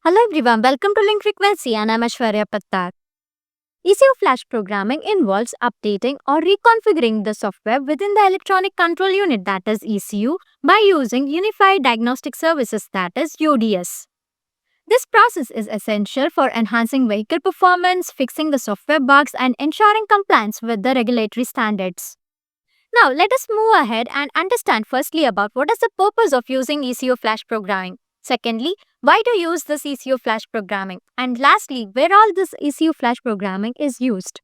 Hello everyone, welcome to Link Frequency and I'm Ashwarya Pattar. ECU flash programming involves updating or reconfiguring the software within the electronic control unit, that is ECU, by using Unified Diagnostic Services, that is UDS. This process is essential for enhancing vehicle performance, fixing the software bugs and ensuring compliance with the regulatory standards. Now let us move ahead and understand firstly about what is the purpose of using ECU flash programming. Secondly, why to use this ECU flash programming? And lastly, where all this ECU flash programming is used.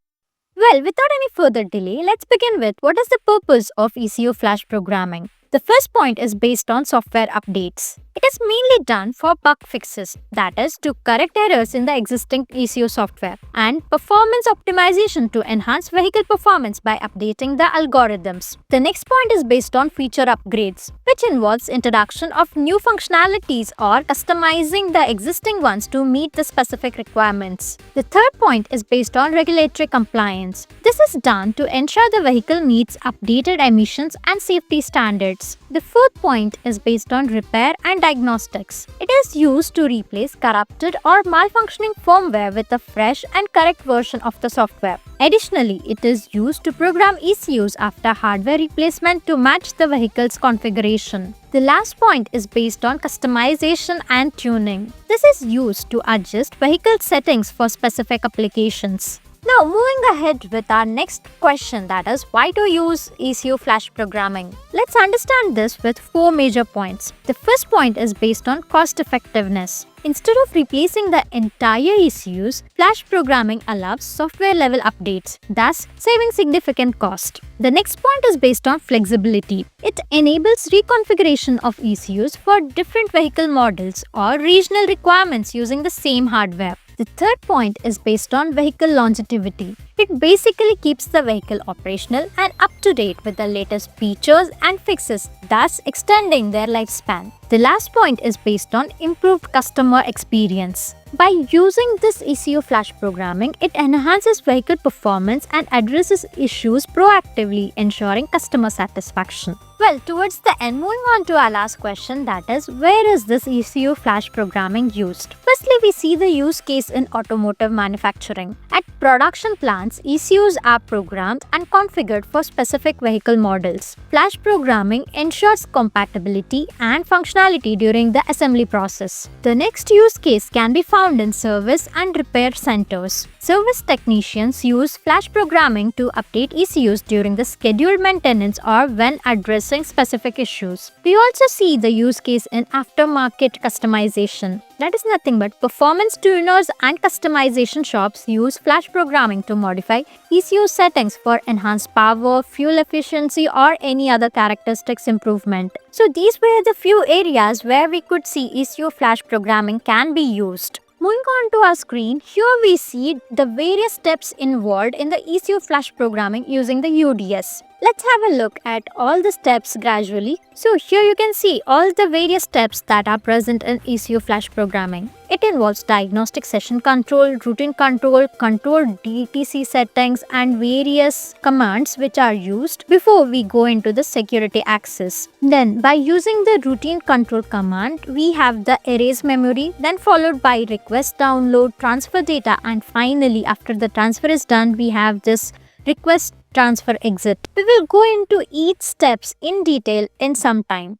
Well, without any further delay, let's begin with what is the purpose of ECU flash programming. The first point is based on software updates. It is mainly done for bug fixes, that is, to correct errors in the existing ECU software, and performance optimization to enhance vehicle performance by updating the algorithms. The next point is based on feature upgrades, which involves introduction of new functionalities or customizing the existing ones to meet the specific requirements. The third point is based on regulatory compliance. This is done to ensure the vehicle meets updated emissions and safety standards. The fourth point is based on repair and diagnostics. It is used to replace corrupted or malfunctioning firmware with a fresh and correct version of the software. Additionally, it is used to program ECUs after hardware replacement to match the vehicle's configuration. The last point is based on customization and tuning. This is used to adjust vehicle settings for specific applications. Now moving ahead with our next question, that is why to use ECU flash programming. Let's understand this with 4 major points. The first point is based on cost effectiveness. Instead of replacing the entire ECUs, flash programming allows software level updates, thus saving significant cost. The next point is based on flexibility. It enables reconfiguration of ECUs for different vehicle models or regional requirements using the same hardware. The third point is based on vehicle longevity. It basically keeps the vehicle operational and up to date with the latest features and fixes, thus extending their lifespan. The last point is based on improved customer experience. By using this ECU flash programming, it enhances vehicle performance and addresses issues proactively, ensuring customer satisfaction. Well, towards the end, moving on to our last question, that is, where is this ECU flash programming used? Firstly, we see the use case in automotive manufacturing. At production plants, ECUs are programmed and configured for specific vehicle models. Flash programming ensures compatibility and functionality during the assembly process. The next use case can be found in service and repair centers. Service technicians use flash programming to update ECUs during the scheduled maintenance or when addressing specific issues. We also see the use case in aftermarket customization. That is nothing but performance tuners and customization shops use flash programming to modify ECU settings for enhanced power, fuel efficiency, or any other characteristics improvement. So these were the few areas where we could see ECU flash programming can be used. Moving on to our screen, here we see the various steps involved in the ECU flash programming using the UDS. Let's have a look at all the steps gradually. So here you can see all the various steps that are present in ECU flash programming. It involves diagnostic session control, routine control, control DTC settings and various commands which are used before we go into the security access. Then by using the routine control command, we have the erase memory, then followed by request download, transfer data, and finally after the transfer is done, we have this request transfer exit. We will go into each steps in detail in some time.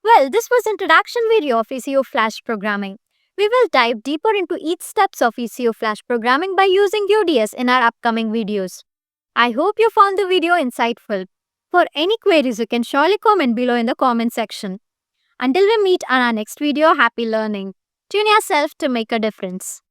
Well, this was introduction video of ECU flash programming. We will dive deeper into each steps of ECU flash programming by using UDS in our upcoming videos. I hope you found the video insightful. For any queries, you can surely comment below in the comment section. Until we meet on our next video, happy learning. Tune yourself to make a difference.